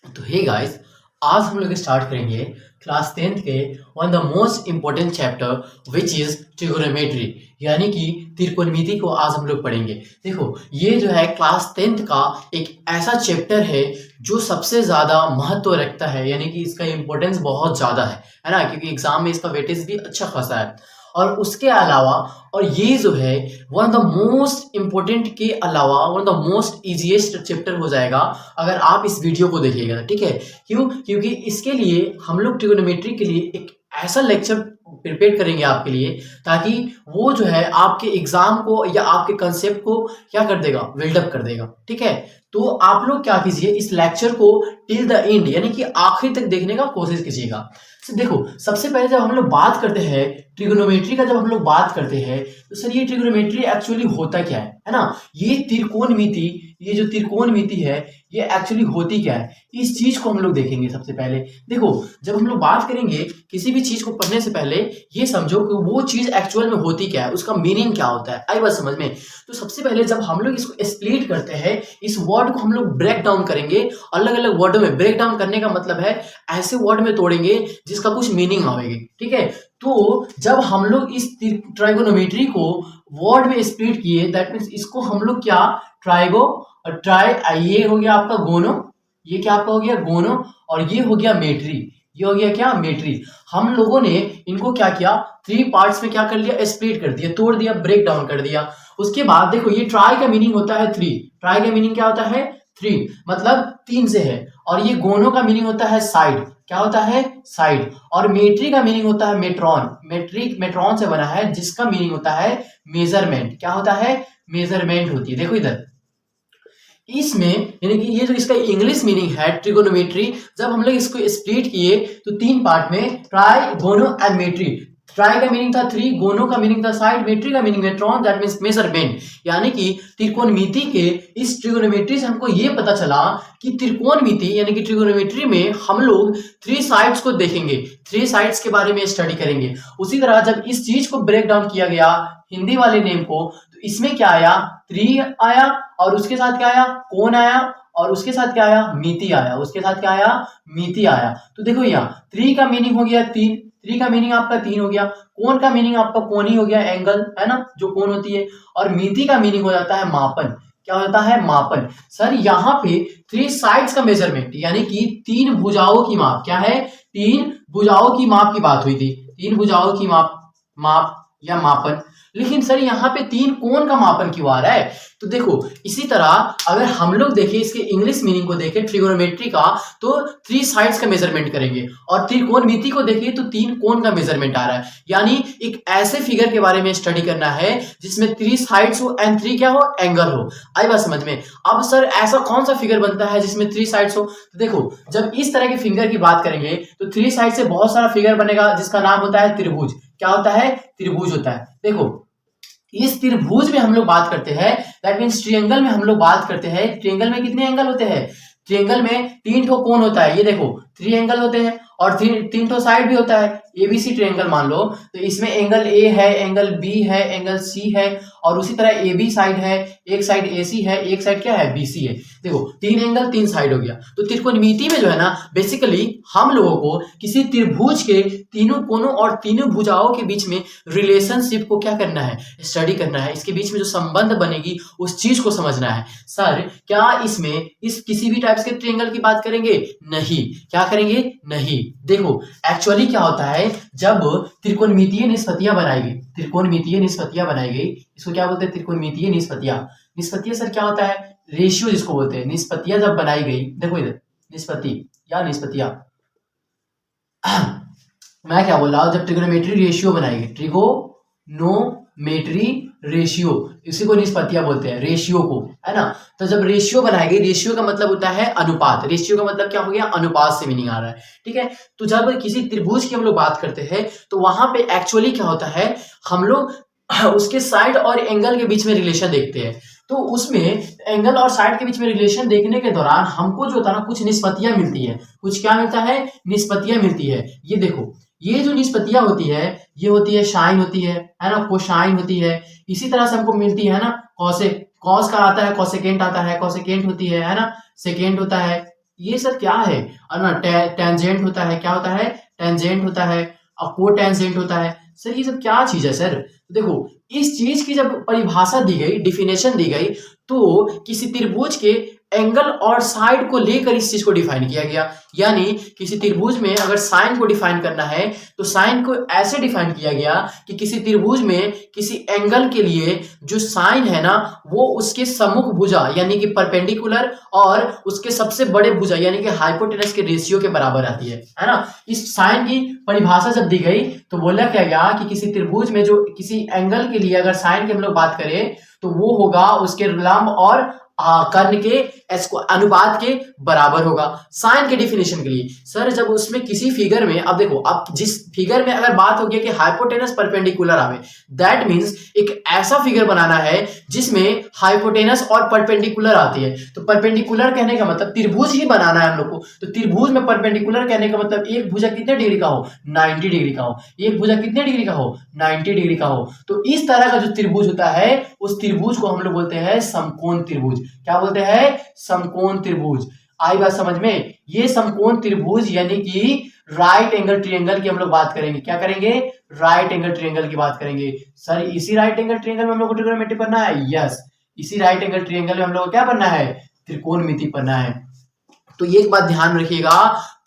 तो hey guys, आज हम लोग स्टार्ट करेंगे क्लास 10th के one the most important chapter which is trigonometry, यानी कि त्रिकोणमिति को आज हम लोग पढ़ेंगे। देखो, ये जो है क्लास 10th का एक ऐसा चैप्टर है जो सबसे ज़्यादा महत्व रखता है, यानी कि इसका इम्पोर्टेंस बहुत ज़्यादा है ना, क्योंकि एग्जाम में इसका वेटेज भी अच्छा खासा है। और उसके अलावा और ये जो है one of the most important के अलावा one of the most easiest chapter हो जाएगा अगर आप इस वीडियो को देखिएगा। ठीक है, क्यों? क्योंकि इसके लिए हम लोग ट्रिगोनोमेट्री के लिए एक ऐसा लेक्चर प्रिपेयर करेंगे आपके लिए, ताकि वो जो है आपके एग्जाम को या आपके कंसेप्ट को क्या कर देगा, बिल्डअप कर देगा। ठीक है, तो आप लोग क्या कीजिए, इस लेक्चर को टिल द एंड यानी कि आखिर तक देखने का कोशिश कीजिएगा। देखो, सबसे पहले जब हम लोग बात करते हैं ट्रिगोनोमेट्री का, जब हम लोग बात करते हैं तो सर ये ट्रिगोनोमेट्री एक्चुअली होता क्या है ना? ये त्रिकोणमिति, ये जो त्रिकोणमिति है ये एक्चुअली होती क्या है, इस चीज को हम लोग देखेंगे। सबसे पहले देखो, जब हम लोग बात करेंगे किसी भी चीज को पढ़ने से पहले ये समझो कि वो चीज एक्चुअल में होती क्या है, उसका मीनिंग क्या होता है। आई बात समझ में? तो सबसे पहले जब हम लोग इसको स्प्लिट करते हैं, इस वर्ड को हम लोग ब्रेक डाउन करेंगे, अलग अलग वर्डों में। ब्रेक डाउन करने का मतलब है ऐसे वर्ड में तोड़ेंगे जिसका कुछ मीनिंग आएगी। ठीक है, तो जब हम लोग इस ट्राइगोनोमेट्री को वर्ड में स्प्लिट किए, दैट मीन्स इसको हम लोग क्या, ट्राइगो और ट्राई, ये हो गया आपका गोनो, ये क्या आपका हो गया गोनो, और ये हो गया मेट्री, ये हो गया क्या, मेट्री। हम लोगों ने इनको क्या किया, 3 पार्ट्स में क्या कर लिया, स्प्लिट कर दिया, तोड़ दिया, ब्रेक डाउन कर दिया। उसके बाद देखो, ये ट्राई का मीनिंग होता है 3, ट्राई का मीनिंग क्या होता है 3, मतलब 3 से है। और ये गोनो का मीनिंग होता है साइड, क्या होता है साइड। और मेट्री का मीनिंग होता है मेट्रॉन, मेट्रिक मेट्रॉन से बना है, जिसका मीनिंग होता है मेजरमेंट, क्या होता है मेजरमेंट होती है। देखो इधर इसमें, यानी कि ये जो इसका इंग्लिश मीनिंग है ट्रिगोनोमेट्री, जब हम लोग इसको स्प्लिट किए तो 3 पार्ट में, ट्राई, गोनो एंड मेट्री। ट्राई का मीनिंग था 3, गोनो का मीनिंग था साइड, मेट्री का मीनिंग मेट्रॉन, दैट मींस मेजरमेंट। यानी कि त्रिकोणमिति के इस ट्रिगोनोमेट्री से हमको ये पता चला कि त्रिकोणमिति यानी कि ट्रिगोनोमेट्री में हम लोग 3 साइड्स को देखेंगे, 3 साइड्स के बारे में स्टडी करेंगे। उसी तरह जब इस चीज को ब्रेक डाउन किया गया हिंदी वाले नेम को, तो इसमें क्या आया, 3 आया, और उसके साथ क्या आया, कोण आया, और उसके साथ क्या आया, मिति आया, उसके साथ क्या आया, मिति आया। तो देखो यहाँ 3 का मीनिंग हो गया 3, 3 का मीनिंग आपका 3 हो गया। कोण का मीनिंग आपका कोण ही हो गया, एंगल है ना, जो कोण होती है। और मिति का मीनिंग हो जाता है मापन, क्या होता है मापन। सर यहाँ पे 3 साइड्स का मेजरमेंट, यानी कि 3 भुजाओं की माप, क्या है, 3 भुजाओं की माप की बात हुई थी, 3 भुजाओं की माप या मापन। लेकिन सर यहाँ पे 3 कोण का मापन क्यों आ रहा है? तो देखो, इसी तरह अगर हम लोग देखें इसके इंग्लिश मीनिंग को देखें ट्रिगोनोमेट्री का, तो 3 साइड्स का मेजरमेंट करेंगे, और त्रिकोणमिति को देखिए तो 3 कोण का मेजरमेंट आ रहा है। यानी एक ऐसे फिगर के बारे में स्टडी करना है जिसमें 3 साइड्स हो एंड 3 क्या हो, एंगल हो। आई बात समझ में? अब सर ऐसा कौन सा फिगर बनता है जिसमें 3 साइड्स हो? तो देखो, जब इस तरह के फिगर की बात करेंगे तो 3 साइड से बहुत सारा फिगर बनेगा जिसका नाम होता है त्रिभुज। क्या होता है, त्रिभुज होता है। देखो, इस त्रिभुज में हम लोग बात करते हैं, दैट मींस ट्रायंगल में हम लोग बात करते हैं। ट्रायंगल में कितने एंगल होते हैं? ट्रायंगल में 3 ठो कोण होता है, ये देखो 3 एंगल होते हैं, और 3 ठो साइड भी होता है। एबीसी ट्रायंगल मान लो, तो इसमें एंगल ए है, एंगल बी है, एंगल सी है, और उसी तरह ए बी साइड है, एक साइड एसी है, एक साइड क्या है, बीसी है। देखो 3 एंगल 3 साइड हो गया। तो त्रिकोणमिति में जो है ना, बेसिकली हम लोगों को किसी त्रिभुज के तीनों कोनों और तीनों भुजाओं के बीच में रिलेशनशिप को क्या करना है, स्टडी करना है। इसके बीच में जो संबंध बनेगी उस चीज को समझना है। सर क्या इसमें इस किसी भी टाइप्स के ट्रायंगल की बात करेंगे? नहीं। क्या करेंगे? नहीं। देखो एक्चुअली क्या होता है, जब त्रिकोणमितीय निष्पत्तियां बनाई गई, त्रिकोणमितीय निष्पत्तियां बनाई गई, इसको क्या बोलते हैं, त्रिकोणमितीय निष्पत्तियां। निष्पत्तियां सर क्या होता है, रेशियो जिसको बोलते हैं। निष्पत्तियां जब बनाई गई, देखो इधर निष्पत्ति या निष्पत्तियां मैं क्या बोल रहा हूं, जब ट्रिगोनोमेट्री रेशियो बनाई गई, ट्रिगोनोमेट्री रेशियो, इसी को निष्पत्तियां बोलते हैं, रेशियो को, है ना। तो जब रेशियो बनाई गई, रेशियो का मतलब होता है अनुपात, रेशियो का मतलब क्या हो गया, अनुपात से मीनिंग आ रहा है। ठीक है, तो जब किसी त्रिभुज की हम लोग बात करते हैं तो वहां पे एक्चुअली क्या होता है, हम लोग उसके साइड और एंगल के बीच में रिलेशन देखते हैं। तो उसमें एंगल और साइड के बीच में रिलेशन देखने के दौरान हमको जो होता है ना, कुछ निष्पत्तियां मिलती है। कुछ क्या मिलता है, निष्पत्तियां मिलती है। ये देखो, ये जो निष्पत्तियां होती है, ये होती है साइन होती है ना, कोसाइन होती है। इसी तरह से हमको मिलती है ना कॉसेक, कॉस का आता है, कॉसेकेंट आता है, कॉसेकेंट होती है ना, सेकेंड होता है, ये सर क्या है? ना टेंजेंट होता है, क्या होता है? टेंजेंट होता है और कोटेंजेंट होता है। सर ये सब क्या चीज है सर? देखो, इस चीज की जब परिभाषा दी गई, डिफिनेशन दी गई, तो किसी त्रिभुज के एंगल और साइड को लेकर इस चीज को डिफाइन किया गया। यानी किसी त्रिभुज में अगर साइन को डिफाइन करना है तो साइन को ऐसे डिफाइन किया गया कि किसी त्रिभुज में किसी एंगल के लिए जो साइन है ना, वो उसके सम्मुख भुजा यानी कि परपेंडिकुलर और उसके सबसे बड़े भुजा यानी कि हाइपोटेनस के रेशियो के बराबर आती है ना। इस साइन की परिभाषा जब दी गई तो बोला क्या गया कि किसी त्रिभुज में जो किसी एंगल के लिए अगर साइन की हम लोग बात करें तो वो होगा उसके लंब और कर्ण के अनुपात के बराबर होगा। साइन के डिफिनेशन के लिए सर जब उसमें किसी फिगर में, अब देखो, अब जिस फिगर में अगर बात होगी कि हाइपोटेनस परपेंडिकुलर आवे, दैट मींस एक ऐसा फिगर बनाना है जिसमें हाइपोटेनस और परपेंडिकुलर आती है। तो परपेंडिकुलर कहने का मतलब त्रिभुज ही बनाना है हम लोग को। तो त्रिभुज में परपेंडिकुलर कहने का मतलब एक भुजा कितने डिग्री का हो? 90 डिग्री का हो। एक भुजा कितने डिग्री का हो? 90 डिग्री का हो। तो इस तरह का जो त्रिभुज होता है उस त्रिभुज को हम लोग बोलते हैं समकोण त्रिभुज। क्या बोलते हैं? समकोण त्रिभुज। आई बात समझ में? ये समकोण त्रिभुज यानी कि राइट एंगल ट्रायंगल की हम लोग बात करेंगे। क्या करेंगे? राइट एंगल ट्रायंगल की बात करेंगे। सर इसी राइट एंगल ट्रायंगल में हम लोग को ट्रिग्नोमेट्री पढ़ना है? यस, इसी राइट एंगल ट्रायंगल में हम लोग को क्या पढ़ना है? त्रिकोणमिति पढ़ना है। तो एक बात ध्यान रखिएगा,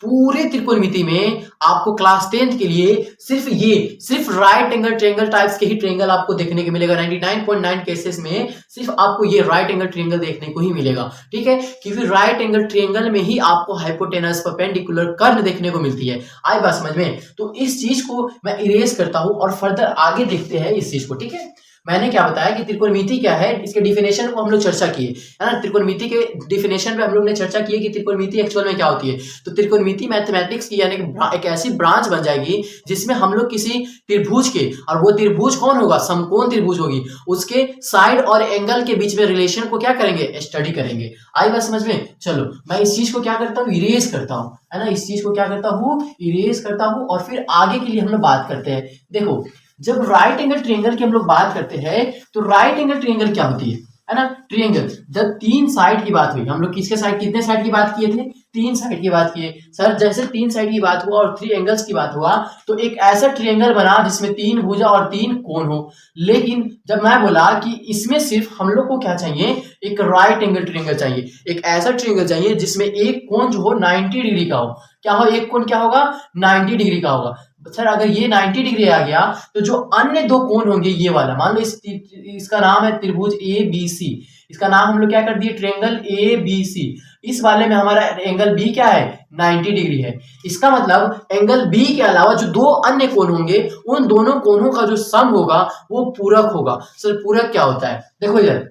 पूरे त्रिकोणमिति में आपको क्लास 10th के लिए सिर्फ राइट एंगल ट्रायंगल टाइप्स के ही ट्रायंगल आपको देखने को मिलेगा। 99.9 केसेस में सिर्फ आपको ये राइट एंगल ट्रायंगल देखने को ही मिलेगा। ठीक है, क्योंकि राइट एंगल ट्रायंगल में ही आपको हाइपोटेनस, परपेंडिकुलर, कर्ण देखने को मिलती है। आई बात समझ में? तो इस चीज को मैं इरेज करता हूं और फर्दर आगे देखते हैं इस चीज को। ठीक है, मैंने क्या बताया कि त्रिकोणमिति क्या है, इसके डिफिनेशन को हम लोग चर्चा किए है ना। त्रिकोणमिति के डिफिनेशन पे हम लोग ने चर्चा की है कि त्रिकोणमिति एक्चुअल में क्या होती है। तो त्रिकोणमिति मैथमेटिक्स की यानी कि एक ऐसी ब्रांच बन जाएगी जिसमें हम लोग किसी त्रिभुज के, और वो त्रिभुज कौन होगा? समकोण त्रिभुज होगी, उसके साइड और एंगल के बीच में रिलेशन को क्या करेंगे? स्टडी करेंगे। आई बात समझ में? चलो मैं इस चीज को क्या करता हूँ? इरेज करता हूँ, है ना। इस चीज को क्या करता हूँ? इरेज करता हूँ और फिर आगे के लिए हम लोग बात करते हैं। देखो, जब राइट एंगल ट्रायंगल की हम लोग बात करते हैं तो राइट एंगल ट्रायंगल क्या होती है ना। ट्रायंगल जब तीन साइड की बात हुई, हम लोग किसके साइड, कितने साइड की बात किए थे? 3 साइड की बात किए। सर जैसे 3 साइड की बात हुआ और 3 एंगल्स की बात हुआ तो एक ऐसा ट्रायंगल बना जिसमें 3 भुजा और 3 कोण हो। लेकिन जब मैं बोला कि इसमें सिर्फ हम लोग को क्या चाहिए? एक राइट एंगल ट्रायंगल चाहिए, एक ऐसा ट्रायंगल चाहिए जिसमें एक कोण जो हो 90 डिग्री का हो। क्या हो? एक कोण क्या होगा? 90 डिग्री का होगा। सर अगर ये 90 डिग्री आ गया तो जो अन्य दो कोण होंगे, ये वाला मान लो इसका नाम है त्रिभुज ए बी सी, इसका नाम हम लोग क्या कर दिए? Triangle A B C. इस वाले में हमारा एंगल बी क्या है? 90 डिग्री है। इसका मतलब एंगल बी के अलावा जो दो अन्य कोण होंगे उन दोनों कोणों का जो सम होगा वो पूरक होगा। सर पूरक क्या होता है? देखो इधर,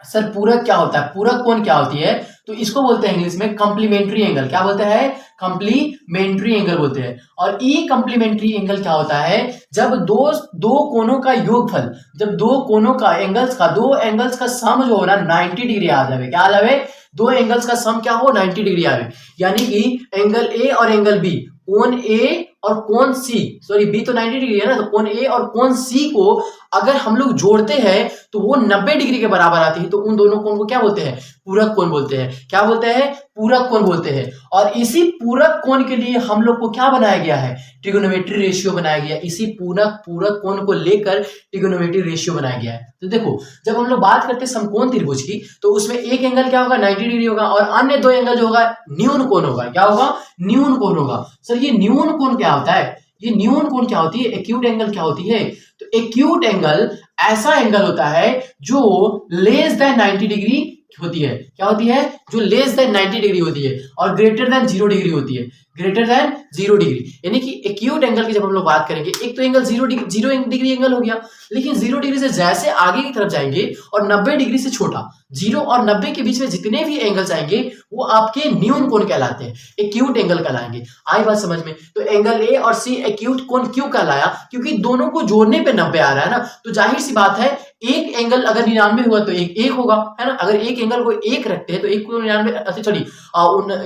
सर पूरक क्या होता है? पूरक कोण क्या होती है? तो इसको बोलते हैं इंग्लिश में कॉम्प्लीमेंट्री एंगल। क्या बोलते हैं? कॉम्प्लीमेंट्री एंगल बोलते हैं। और ई कॉम्प्लीमेंट्री एंगल क्या होता है? जब दो कोणों का योगफल, जब दो कोणों का दो एंगल्स का सम जो हो ना 90 डिग्री आ जाए। क्या आ जाए? दो एंगल्स का सम क्या हो? 90 डिग्री आ जाए। यानी कि एंगल ए और एंगल बी, कोण ए और कोण सी, सॉरी बी तो 90 डिग्री है ना, तो कोण ए और कोण सी को अगर हम लोग जोड़ते हैं तो वो 90 डिग्री के बराबर आती है। तो उन दोनों कोण को क्या बोलते हैं? पूरक कोण बोलते हैं। क्या बोलते हैं? पूरक कोण बोलते हैं। और इसी पूरक कोण के लिए हम लोग को क्या बनाया गया है? ट्रिगोनोमेट्री रेशियो बनाया गया। इसी पूरक कोण को लेकर ट्रिगोनोमेट्री रेशियो बनाया गया है। तो देखो, जब हम लोग बात करते हैं समकोण त्रिभुज की तो उसमें एक एंगल क्या होगा? 90 डिग्री होगा और अन्य दो एंगल जो होगा न्यून कोण होगा। क्या होगा? न्यून कोण होगा। सर ये न्यून कोण क्या होता है? ये न्यून कोण क्या होती है? एक्यूट एंगल क्या होती है? तो एक्यूट एंगल ऐसा एंगल होता है जो लेस देन 90 डिग्री होती है। क्या होती है? जो लेस देन 90 डिग्री होती है और ग्रेटर देन 0 डिग्री होती है। ग्रेटर देन 0 डिग्री यानी कि एक्यूट एंगल की जब हम लोग बात करेंगे, एक तो एंगल 0 डिग्री एंगल हो गया, लेकिन 0 डिग्री से जैसे आगे की तरफ जाएंगे और 90 डिग्री से छोटा, 0 और 90 के बीच में जितने भी एंगल्स आएंगे वो आपके न्यून कोण कहलाते हैं, एक्यूट एंगल कहलाएंगे। आई बात समझ में? तो एंगल ए और सी एक्यूट कोण क्यों कहलाया? क्योंकि दोनों को जोड़ने पे 90 आ रहा है ना। तो जाहिर सी बात है, एक एंगल अगर 99 हुआ तो एक होगा, है ना। अगर एक एंगल को एक रखते हैं तो एक को 99, अच्छा चलिए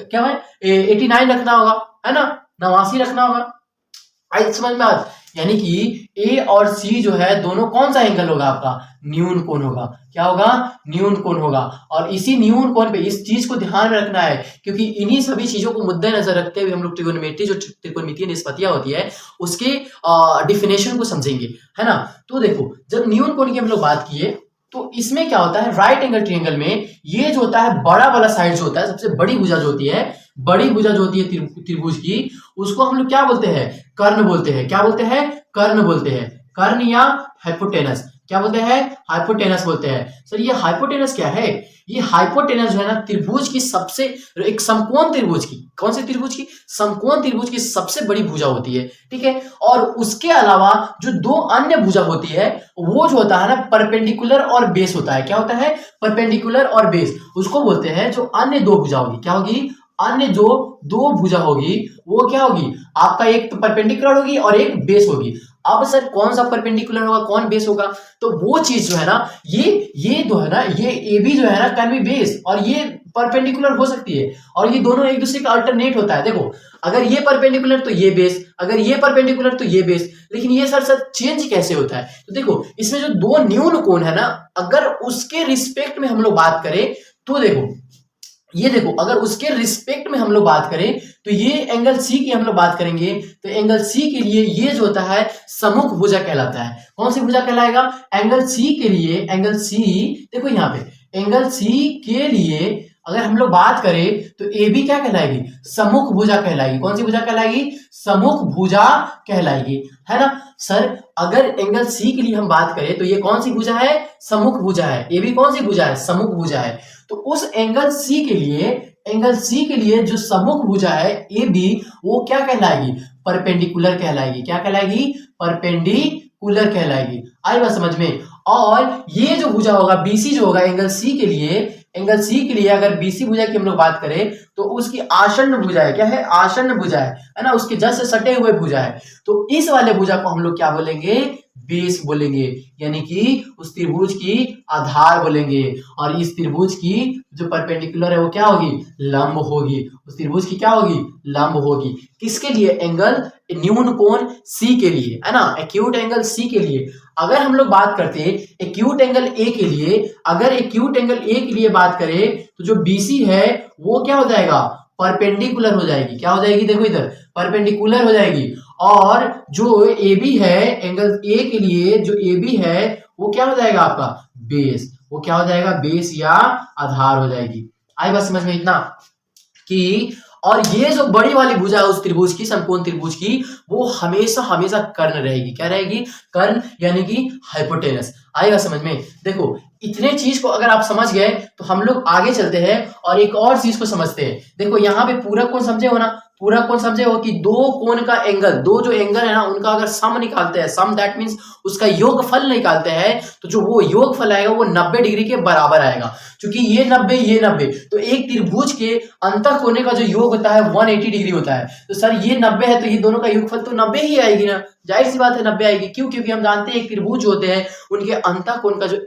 क्या है 89 रखना होगा, है ना, 89 रखना होगा। आई समझ में? आज यानी कि ए और सी जो है दोनों कौन सा एंगल होगा आपका, न्यून कोण होगा। क्या होगा, न्यून कोण होगा। और इसी न्यून कोण पे इस चीज को ध्यान में रखना है, क्योंकि इन्हीं सभी चीजों को मद्देनजर रखते हुए हम लोग ट्रिगोनोमेट्री, जो त्रिकोणमितीय निष्पत्तियां होती है उसके डिफिनेशन को समझेंगे, है ना। तो देखो, जब न्यून कोण की हम लोग बात किए तो इसमें क्या होता है, राइट एंगल ट्रायंगल में ये जो होता है बड़ा वाला साइड जो होता है, सबसे बड़ी भुजा जो होती है, बड़ी भुजा जो होती है त्रिभुज की, उसको हम लोग क्या बोलते हैं, कर्ण बोलते हैं। क्या बोलते हैं, कर्ण बोलते हैं। कर्ण या हाइपोटेनस, क्या बोलते हैं, हाइपोटेनस बोलते हैं। सर ये हाइपोटेनस क्या है, ये हाइपोटेनस जो है ना त्रिभुज की सबसे, एक समकोण त्रिभुज की, कौन सी त्रिभुज की, समकोण त्रिभुज की सबसे बड़ी भुजा होती है, ठीक है। और उसके अलावा जो दो अन्य भुजा होती है वो जो होता है ना परपेंडिकुलर और बेस होता है। क्या होता है, परपेंडिकुलर और बेस, उसको बोलते हैं। जो अन्य दो भुजा होगी, क्या होगी, अन्य जो दो भुजा होगी वो क्या होगी, आपका एक तो परपेंडिकुलर होगी और एक बेस होगी। अब सर कौन सा परपेंडिकुलर होगा, कौन बेस होगा, तो वो चीज जो है ना, ये जो है ना, ये ए बी जो है ना कैन बी बेस, और ये परपेंडिकुलर हो सकती है, और ये दोनों एक दूसरे का अल्टरनेट होता है। देखो, अगर ये परपेंडिकुलर तो ये बेस, अगर ये परपेंडिकुलर तो ये बेस, लेकिन ये सर चेंज कैसे होता है, तो देखो इसमें जो दो न्यून कोण है ना, अगर उसके रिस्पेक्ट में हम लोग बात करें तो देखो, ये देखो अगर उसके रिस्पेक्ट में हम लोग बात करें तो ये एंगल सी की हम लोग बात करेंगे, तो एंगल सी के लिए ये जो होता है सम्मुख भुजा कहलाता है। कौन सी भुजा कहलाएगा, एंगल सी के लिए, एंगल सी, देखो यहाँ पे एंगल सी के लिए अगर हम लोग बात करें तो ए बी क्या कहलाएगी, सम्मुख भुजा कहलाएगी। कौन सी भुजा कहलाएगी, सम्मुख भुजा कहलाएगी, है ना। सर अगर एंगल सी के लिए हम बात करें तो ये कौन सी भुजा है, सम्मुख भुजा है। ए बी कौन सी भुजा है, सम्मुख भुजा है। तो उस एंगल सी के लिए, एंगल सी के लिए जो सम्मुख भुजा है ए बी, वो क्या कहलाएगी, परपेंडिकुलर कहलाएगी। क्या कहलाएगी, परपेंडिकुलर कहलाएगी। आई बात समझ में। और ये जो भुजा होगा बीसी जो होगा एंगल सी के लिए, एंगल सी के लिए अगर बीसी भुजा की हम लोग बात करें तो उसकी आसन्न भुजा है। क्या है, आसन्न भुजा है ना, उसके जस्ट से सटे हुए भुजा है। तो इस वाले भुजा को हम लोग क्या बोलेंगे, बेस बोलेंगे, यानी कि उस त्रिभुज की आधार बोलेंगे। और इस त्रिभुज की जो परपेंडिकुलर है वो क्या होगी, लंब होगी। उस त्रिभुज की क्या होगी, लंब होगी। किसके लिए, एंगल न्यून कोण सी के लिए, है ना, एक्यूट एंगल सी के लिए। अगर हम लोग बात करते हैं एक्यूट एंगल ए के लिए, अगर एक्यूट एंगल ए के लिए बात करें तो जो बीसी है वो क्या हो जाएगा, परपेंडिकुलर हो जाएगी। क्या हो जाएगी, देखो इधर परपेंडिकुलर हो जाएगी। और जो ए बी है, एंगल ए के लिए जो ए बी है वो क्या हो जाएगा आपका, बेस। वो क्या हो जाएगा, बेस या आधार हो जाएगी। आई बात समझ में इतना कि, और ये जो बड़ी वाली भुजा है उस त्रिभुज की, समकोण त्रिभुज की, वो हमेशा हमेशा कर्ण रहेगी। क्या रहेगी, कर्ण, यानी कि हाइपोटेनस। आएगा समझ में। देखो इतने चीज को अगर आप समझ गए तो हम लोग आगे चलते हैं और एक और चीज को समझते हैं। देखो यहाँ पे पूरक कोण समझे हो ना, पूरक कोण समझे हो कि दो कोण का एंगल, दो जो एंगल है ना उनका अगर सम निकालते हैं, सम दैट मींस उसका योगफल निकालते हैं, तो जो वो योगफल आएगा वो 90 डिग्री के बराबर आएगा। क्योंकि ये 90 ये 90, तो एक त्रिभुज के अंतः कोने का जो योग होता है 180 डिग्री होता है। तो सर ये 90 है तो ये दोनों का योगफल तो 90 ही आएगी ना, जाहिर सी बात है 90 आएगी। क्यों, क्योंकि हम जानते हैं एक त्रिभुज होते हैं उनके अंतः कोण का जो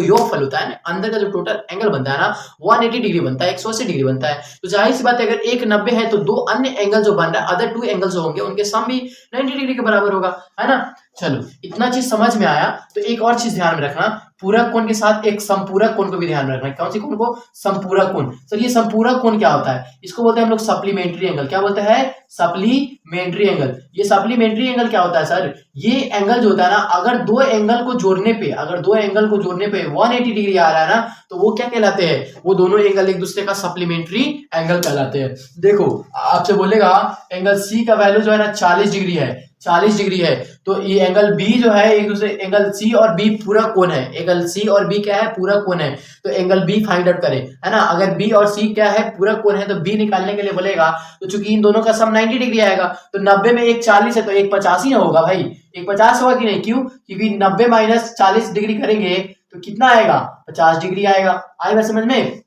योगफल होता है ना, अंदर का जो टोटल एंगल बनता है ना 180 डिग्री बनता है, 180 डिग्री बनता है। तो जाहिर सी बात है अगर एक 90 है तो दो अन्य एंगल जो बन रहा है, अदर टू एंगल जो होंगे उनके सम भी 90 डिग्री के बराबर होगा, है ना। चलो इतना चीज समझ में आया। तो एक और चीज ध्यान में रखना, पूरक कोण के साथ एक संपूरक कोण को भी ध्यान में रखना। कौन सी कोण को, संपूरक कोण। सर ये संपूरक कोण क्या होता है, इसको बोलते हैं हम लोग सप्लीमेंट्री एंगल। क्या बोलते हैं, सप्लीमेंट्री एंगल। ये सप्लीमेंट्री एंगल क्या होता है सर, ये एंगल जो होता है ना, अगर दो एंगल को जोड़ने पे, अगर दो एंगल को जोड़ने पे 180 डिग्री आ रहा है ना, तो वो क्या कहलाते हैं, वो दोनों एंगल एक दूसरे का सप्लीमेंट्री एंगल कहलाते हैं। देखो आपसे बोलेगा एंगल सी का वैल्यू जो है ना 40 डिग्री है, 40 डिग्री है, तो ये एंगल बी जो है एक दूसरे, एंगल सी और बी पूरक कोण है, एंगल सी और बी क्या है, पूरक कोण है। तो एंगल बी फाइंड आउट करें, है ना। अगर बी और सी क्या है, पूरक कोण है, तो बी निकालने के लिए बोलेगा, तो चूंकि इन दोनों का सम 90 डिग्री आएगा, तो 90 में एक 40 है तो एक 50 ही ना होगा भाई, एक 50 होगा कि नहीं। क्यों, क्योंकि 90 माइनस 40 डिग्री करेंगे तो कितना आएगा, 50 डिग्री आएगा। आएगा समझ में।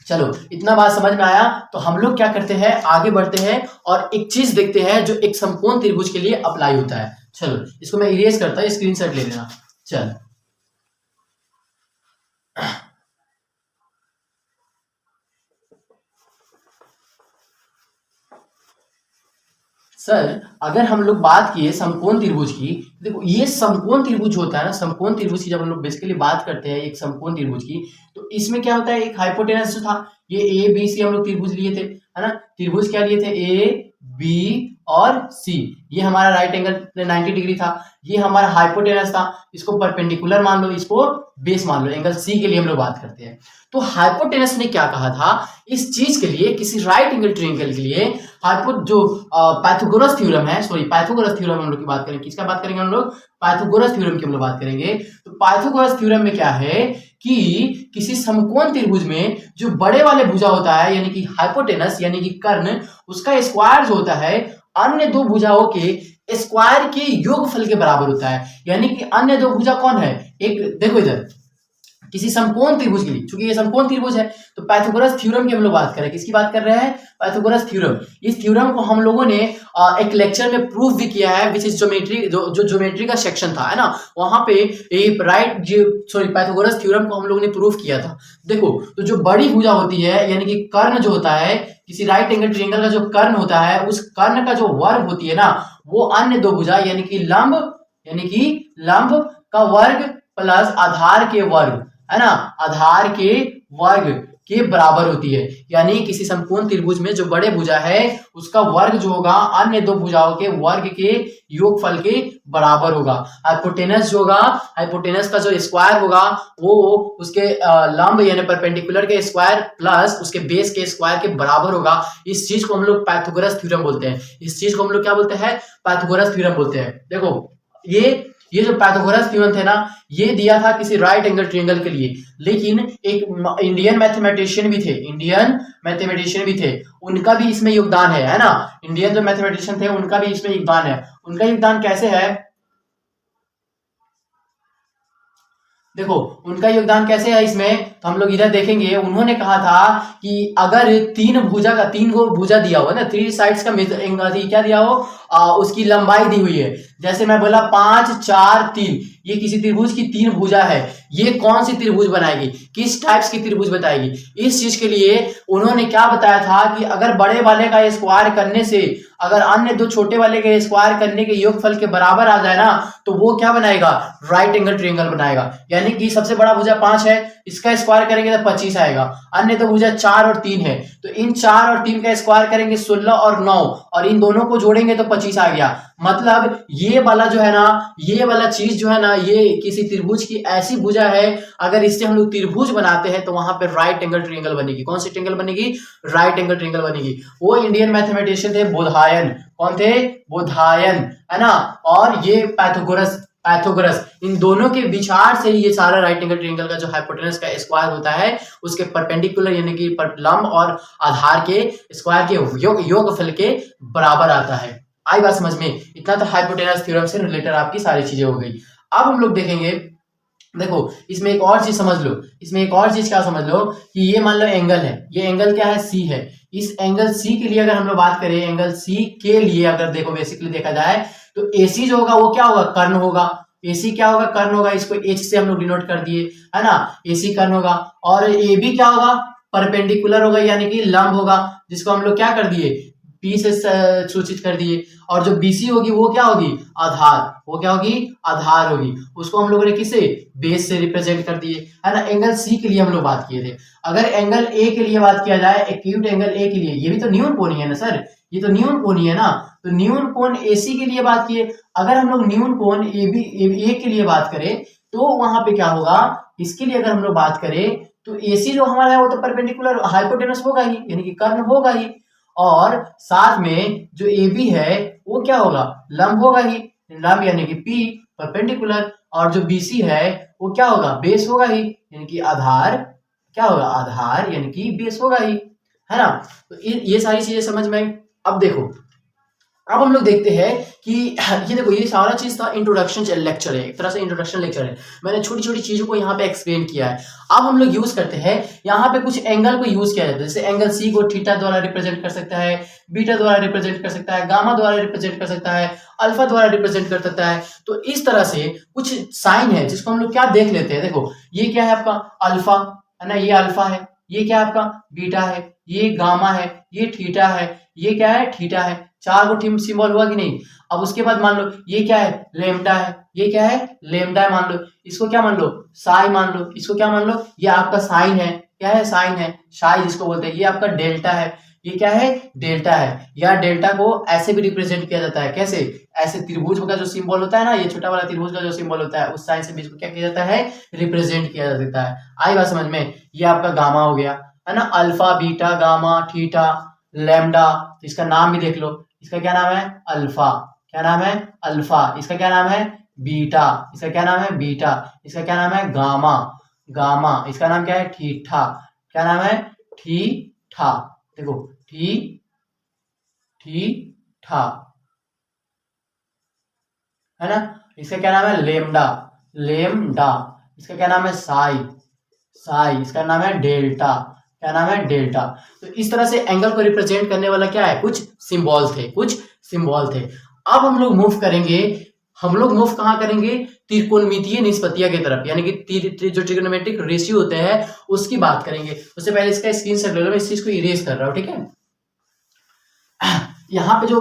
चलो इतना बात समझ में आया तो हम लोग क्या करते हैं, आगे बढ़ते हैं और एक चीज देखते हैं जो एक समकोण त्रिभुज के लिए अप्लाई होता है। चलो इसको मैं इरेज करता हूं, स्क्रीनशॉट ले लेना। चल सर अगर हम लोग बात किए समकोण त्रिभुज की, देखो ये समकोण त्रिभुज होता है ना, समकोण त्रिभुज की जब हम लोग बेसिकली बात करते हैं एक समकोण त्रिभुज की, तो इसमें क्या होता है, एक हाइपोटेनस जो था, ये ए बी सी हम लोग त्रिभुज लिए थे, है ना, त्रिभुज क्या लिए थे, ए बी और सी, ये हमारा राइट एंगल 90 डिग्री था, ये हमारा हाइपोटेनस था, इसको परपेंडिकुलर मान लो, इसको बेस मान लो, एंगल सी के लिए हम लोग बात करते हैं। तो हाइपोटेनस ने क्या कहा था इस चीज के लिए, किसी राइट एंगल ट्रायंगल के लिए, जो पाइथागोरस थ्योरम है, सॉरी पाइथागोरस थ्योरम हम लोग की बात करेंगे, किसका बात करेंगे हम लोग, पाइथागोरस थ्योरम की हम लोग बात करेंगे। तो पाइथागोरस थ्योरम में क्या है कि किसी समकोण त्रिभुज में जो बड़े वाले भुजा होता है, यानी कि हाइपोटेनस यानी कि कर्ण, उसका स्क्वायर जो होता है अन्य दो भुजाओं के स्क्वायर के योगफल के बराबर होता है। यानी कि अन्य दो भुजा कौन है, एक देखो इधर, किसी समकोण त्रिभुज के लिए, चूंकि ये समकोण त्रिभुज है, तो पाइथागोरस थ्योरम की हम लोग बात कर रहे हैं, किसकी बात कर रहे हैं, पाइथागोरस थ्योरम। इस थ्योरम को हम लोगों ने एक लेक्चर में प्रूफ भी किया है, विच इज ज्योमेट्री, जो ज्योमेट्री का सेक्शन था, है ना, वहां पे पाइथागोरस थ्योरम को हम लोगों ने प्रूफ किया था। देखो, तो जो बड़ी भुजा होती है, यानी कि कर्ण जो होता है, किसी राइट एंगल ट्रायंगल का जो कर्ण होता है, उस कर्ण का जो वर्ग होती है ना, वो अन्य दो भुजा यानी कि लंब का वर्ग प्लस आधार के वर्ग, है ना, आधार के वर्ग के बराबर होती है। यानी किसी समकोण त्रिभुज में जो बड़े भुजा है उसका वर्ग जो होगा अन्य दो भुजाओं के वर्ग के योगफल के बराबर होगा। हाइपोटेनस जो होगा, हाइपोटेनस का जो स्क्वायर होगा वो उसके लंब यानी परपेंडिकुलर के स्क्वायर प्लस उसके बेस के स्क्वायर के बराबर होगा। इस चीज को हम लोग पाइथागोरस थ्योरम बोलते हैं। इस चीज को हम लोग क्या बोलते हैं, पाइथागोरस थ्योरम बोलते हैं। देखो ये जो पाइथागोरस थ्योरम थे ना, ये दिया था किसी राइट एंगल ट्रायंगल के लिए, लेकिन एक इंडियन मैथमेटिशियन भी थे, उनका भी इसमें योगदान है ना, इंडियन जो मैथमेटिशियन थे उनका भी इसमें योगदान है। उनका योगदान कैसे है, देखो उनका योगदान कैसे है इसमें, तो हम लोग इधर देखेंगे। उन्होंने कहा था कि अगर तीन गो भुजा दिया हो ना, थ्री साइड्स का क्या दिया हो, उसकी लंबाई दी हुई है, जैसे मैं बोला 5 4 3, ये किसी त्रिभुज की तीन भुजा है, ये कौन सी त्रिभुज बनाएगी, किस टाइप्स की त्रिभुज बताएगी। इस चीज के लिए उन्होंने क्या बताया था कि अगर बड़े वाले का स्क्वायर करने से अगर अन्य दो छोटे वाले के स्क्वायर करने के योगफल के बराबर आ जाए ना, तो वो क्या बनाएगा, राइट एंगल ट्रायंगल बनाएगा। यानी कि सबसे बड़ा भुजा 5 है, इसका स्क्वायर करेंगे तो 25 आएगा, अन्य दो भुजा 4 और 3 है, तो इन 4 और 3 का स्क्वायर करेंगे 16 और 9, और इन दोनों को जोड़ेंगे तो 25 आ गया। मतलब ये वाला जो है ना, ये वाला चीज जो है ना, ये किसी त्रिभुज की ऐसी भुजा है, अगर इससे हम लोग त्रिभुज बनाते हैं तो वहां पे राइट एंगल ट्रायंगल बनेगी। कौन सी ट्रायंगल बनेगी, राइट एंगल ट्रायंगल बनेगी। वो इंडियन मैथमेटिशियन थे बोधायन, कौन थे, बोधायन, है ना, और ये पाइथागोरस, इन दोनों के विचार से ये सारा राइट एंगल ट्रायंगल का जो हाइपोटेनस का स्क्वायर होता है उसके परपेंडिकुलर यानी कि लंब और आधार के स्क्वायर के योगफल के बराबर आता है। आई बात समझ में, इतना तो हाइपोटेनस थ्योरम से रिलेटेड आपकी सारी चीजें हो गई। अब हम लोग देखेंगे, देखो इसमें एक और चीज समझ लो, इसमें एक और चीज क्या समझ लो कि ये मान लो एंगल है, ये एंगल क्या है, सी है। इस एंगल सी के लिए अगर हम लोग बात करें, एंगल सी के लिए अगर देखो बेसिकली देखा जाए तो एसी जो होगा वो क्या होगा, कर्ण होगा। एसी क्या होगा, कर्ण होगा, इसको एच से हम लोग डिनोट कर दिए, है ना, एसी कर्ण होगा। और ए बी क्या होगा, परपेंडिकुलर होगा यानी कि लंब होगा, जिसको हम लोग क्या कर दिए, पी से सूचित कर दिए। और जो बीसी होगी वो क्या होगी, आधार, वो क्या होगी, आधार होगी, उसको हम लोगों ने किसे, बेस से रिप्रेजेंट कर दिए, है ना। एंगल सी के लिए हम लोग बात किए थे। अगर एंगल ए के लिए बात किया जाए, एक्यूट एंगल ए के लिए, ये भी तो न्यून कोण ही है ना सर, ये तो न्यून कोण ही है ना, तो न्यून कोण एसी के लिए बात किए। अगर हम लोग न्यून कोण ए के लिए बात करें तो वहां पे क्या होगा, इसके लिए अगर हम लोग बात करें तो एसी जो हमारा है वो तो परपेंडिकुलर हाइपोटेनस होगा ही, यानी कि कर्ण होगा ही, और साथ में जो ए बी है वो क्या होगा, लंब होगा ही, लंब यानी कि पी परपेंडिकुलर, और जो बीसी है वो क्या होगा, बेस होगा ही, यानी कि आधार, क्या होगा, आधार यानी कि बेस होगा ही, है ना। तो ये सारी चीजें समझ में आई। अब देखो, अब हम लोग देखते हैं कि ये देखो, ये सारा चीज था इंट्रोडक्शन लेक्चर है, एक तरह से इंट्रोडक्शन लेक्चर है। मैंने छोटी छोटी चीजों को यहाँ पे एक्सप्लेन किया है। अब हम लोग यूज करते हैं, यहाँ पे कुछ एंगल को यूज किया जाता है, जैसे एंगल सी को थीटा द्वारा रिप्रेजेंट कर सकता है, बीटा द्वारा रिप्रेजेंट कर सकता है, गामा द्वारा रिप्रेजेंट कर सकता है, अल्फा द्वारा रिप्रेजेंट कर सकता है। तो इस तरह से कुछ साइन है जिसको हम लोग क्या देख लेते हैं। देखो ये क्या है आपका अल्फा, है ना, ये अल्फा है, ये क्या है आपका बीटा है, ये गामा है, ये थीटा है, ये क्या है, थीटा है। 4 गो सिंबल हुआ कि नहीं। अब उसके बाद मान लो ये क्या है, लेमडा है, ये क्या है, लेमडा है, मान लो इसको क्या मान लो, साई मान लो, इसको क्या मान लो, ये आपका साइन है, क्या है, साइन है, साई जिसको बोलते हैं, ये आपका डेल्टा है, ये क्या है, डेल्टा है। या डेल्टा को ऐसे भी रिप्रेजेंट किया जाता है, कैसे, ऐसे त्रिभुज का जो सिंबल होता है ना, ये छोटा वाला त्रिभुज का जो सिंबल होता है, उस साइन से भी इसको क्या किया जाता है, रिप्रेजेंट किया जाता है। आई बात समझ में। ये आपका गामा हो गया, है ना, alpha beta gamma theta lambda, इसका नाम भी देख लो, इसका क्या नाम है, अल्फा, क्या नाम है, अल्फा, इसका क्या नाम है, बीटा, इसका क्या नाम है, बीटा, इसका क्या नाम है, गामा, गामा, इसका नाम क्या है, थीटा, क्या नाम है, थीटा, देखो थीटा, है ना। इसका क्या नाम है, लेमडा, लेमडा, इसका क्या नाम है, साई, साई, इसका नाम है डेल्टा, क्या नाम है, डेल्टा। तो इस तरह से एंगल को रिप्रेजेंट करने वाला क्या है, कुछ सिंबल थे, कुछ सिंबल थे। अब हम लोग मूव करेंगे, हम लोग मूव कहाँ करेंगे, त्रिकोणमितीय निष्पत्तियां की तरफ, यानी कि जो ट्रिगोनोमेट्रिक रेशियो होते हैं उसकी बात करेंगे। उससे पहले इसका स्क्रीनशॉट ले लो, मैं इस चीज को इरेज कर रहा हूँ, ठीक है। यहाँ पे जो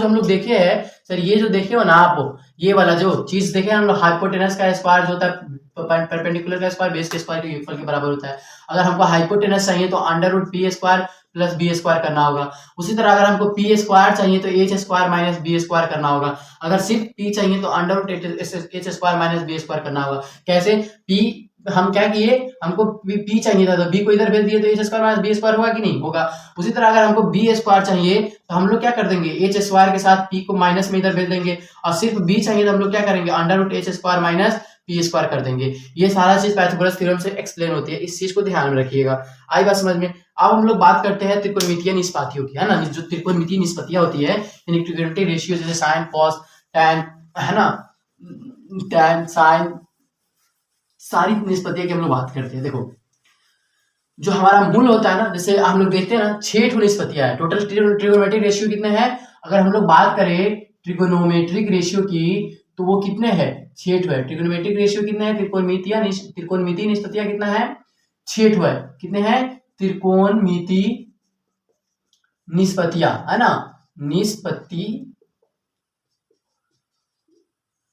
हम लोग देखे हैं सर, ये जो देखे हो ना आप, ये वाला जो चीज देखे हम लोग, हाइपोटेनस का स्क्वायर जो होता है, परपेंडिकुलर का स्क्वायर बेस के स्क्वायर के योगफल के बराबर होता है। अगर हमको हाइपोटेनस चाहिए तो under root p square plus b square करना होगा। उसी तरह अगर हमको पी स्क्वायर चाहिए तो h square minus b square करना होगा। अगर सिर्फ पी चाहिए तो under root h square minus b square करना होगा। कैसे, पी हम क्या किए, हमको पी चाहिए था तो बी को इधर भेज दिए तो h square minus b square होगा कि नहीं, होगा। उसी तरह अगर हमको बी स्क्वायर चाहिए तो हम लोग क्या कर देंगे, एच स्क्वायर के साथ पी को माइनस में इधर भेज देंगे, और सिर्फ बी चाहिए तो हम लोग क्या करेंगे, under root h square minus p square कर देंगे। ये सारा चीज पाइथागोरस थ्योरम से एक्सप्लेन होती है, इस चीज को ध्यान में रखिएगा। आई बात समझ में। अब हम लोग बात करते हैं त्रिकोणमितीय निष्पत्तियों की, है ना। जो त्रिकोणमितीय निष्पत्तियां होती है, ट्रिगोनोमेट्रिक रेशियो, जैसे साइन कॉस टैन, है ना, टैन साइन, सारी निष्पत्तियां की हम लोग बात करते हैं। देखो जो हमारा मूल होता है ना, जैसे हम लोग देखते हैं ना, 6 निष्पत्तियां है टोटल। ट्रिगोनोमेट्रिक रेशियो कितने हैं, अगर हम लोग बात करें ट्रिगोनोमेट्रिक रेशियो की तो वो कितने हैं, 6 है। ट्रिगोनोमेट्रिक रेशियो कितने हैं, त्रिकोणमितीय निष्पत्तियां कितना है, 6 है। कितने हैं, त्रिकोणमितीय निष्पत्तियां, है ना, निष्पत्ति,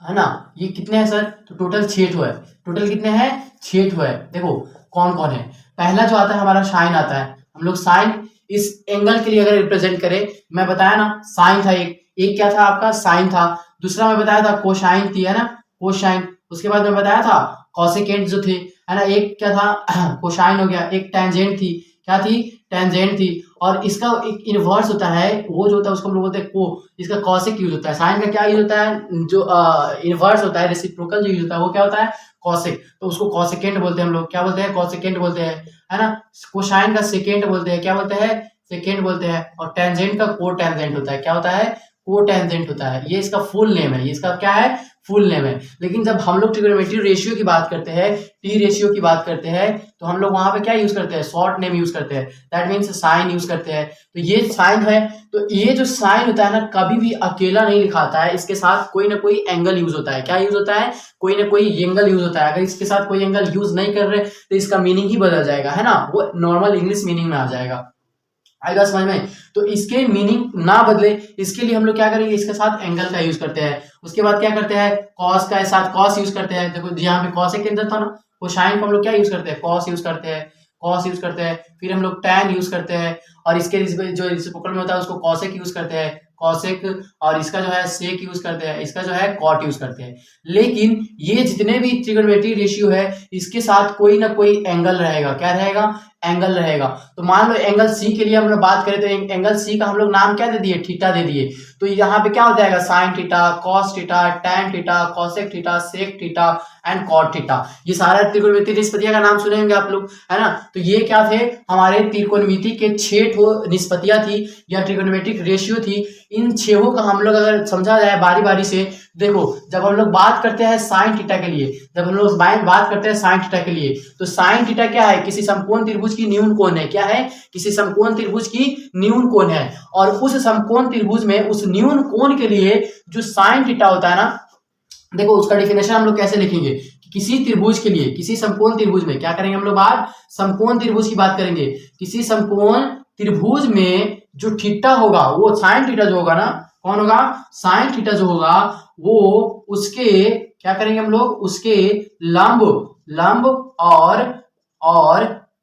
है ना, ये कितने हैं सर, तो टोटल 6 है। टोटल कितने हैं, 6 है। देखो कौन कौन है, पहला जो आता है हमारा साइन आता है। हम लोग साइन इस एंगल के लिए अगर रिप्रेजेंट करें, मैं बताया ना साइन था, एक क्या था आपका, साइन था। दूसरा मैं बताया था कोसाइन थी, है ना, कोसाइन। उसके बाद मैं बताया था कॉसेकेंट जो थे, है ना, एक क्या था कोसाइन हो गया, एक टेंजेंट थी, क्या थी, टेंजेंट थी। और इसका एक इनवर्स होता है, वो जो होता है उसको हम लोग बोलते हैं को, इसका कॉसेक यूज होता है। साइन का क्या यूज होता है, जो इनवर्स होता है, रेसिप्रोकल जो यूज होता है वो क्या होता है, कॉसेक, तो उसको कॉसेकेंट बोलते हैं हम लोग, क्या बोलते हैं, कॉसेकेंट बोलते हैं, है ना। कोसाइन का सेकेंड बोलते हैं, क्या बोलते हैं, सेकेंड बोलते हैं। और टेंजेंट का को टेंजेंट होता है, क्या होता है, को टेंजेंट होता है। ये इसका फुल नेम है, ये इसका क्या है, फुल नेम है। लेकिन जब हम लोग ट्रिगोनोमेट्रिक रेशियो की बात करते हैं, टी रेशियो की बात करते हैं, तो हम लोग वहां पे क्या यूज करते हैं, शॉर्ट नेम यूज करते हैं, दैट मीन्स साइन यूज करते हैं। तो ये साइन है, तो ये जो साइन होता है ना, कभी भी अकेला नहीं लिखाता है, इसके साथ कोई ना कोई एंगल यूज होता है। क्या यूज होता है, कोई ना कोई एंगल यूज होता है। अगर इसके साथ कोई एंगल यूज नहीं कर रहे तो इसका मीनिंग ही बदल जाएगा, है ना, वो नॉर्मल इंग्लिश मीनिंग में आ जाएगा। आएगा समझ में। तो इसके मीनिंग ना बदले, इसके लिए हम लोग क्या करेंगे, इसके साथ एंगल का यूज करते हैं। उसके बाद क्या करते हैं, कॉस का साथ कॉस यूज करते हैं। देखो यहाँ पे कॉस एक केंद्र था ना, कोसाइन को हम लोग क्या यूज करते हैं, कॉस यूज करते हैं, कॉस यूज करते हैं। फिर हम लोग टैन यूज करते हैं, और इसके जो रेसिप्रोकल में होता है उसको कॉसेक यूज करते हैं, कॉसेक। और इसका जो है सेक यूज करते हैं, इसका जो है कॉट यूज करते हैं। लेकिन ये जितने भी ट्रिगोनोमेट्रिक रेशियो है, इसके साथ कोई ना कोई एंगल रहेगा। क्या रहेगा, एंगल रहेगा। तो मान लो एंगल सी के लिए हम लोग बात करें तो एंगल सी का हम लोग नाम क्या दे दिए, थीटा दे दिए। तो यहाँ पे क्या हो जाएगा, sine theta, cos theta, tan theta, cosec theta, sec theta and cot theta. ये सारा त्रिकोणमितीय निष्पत्तियां का नाम सुनेंगे आप लोग, है ना। तो ये क्या थे, हमारे त्रिकोणमिति के 6 निष्पत्तियां थी या ट्रिकोनोमेट्रिक रेशियो थी। इन 6 का हम लोग अगर समझा जाए बारी बारी से, देखो जब हम लोग बात करते हैं साइन थीटा के लिए, जब हम लोग बात करते हैं साइन थीटा के लिए, तो साइन थीटा क्या है, किसी समकोण त्रिभुज की न्यून कोण है। क्या है, किसी समकोण त्रिभुज की न्यून कोण है। और उस समकोण त्रिभुज में उस न्यून कोण के लिए जो साइन थीटा होता है ना, देखो उसका डिफिनेशन हम लोग कैसे लिखेंगे, किसी त्रिभुज के लिए, किसी समकोण त्रिभुज में क्या करेंगे हम लोग, बात समकोण त्रिभुज की बात करेंगे। किसी समकोण त्रिभुज में जो थीटा होगा वो साइन थीटा जो होगा ना, कौन होगा, साइन थीटा जो होगा वो उसके क्या करेंगे हम लोग, उसके लंब लंब और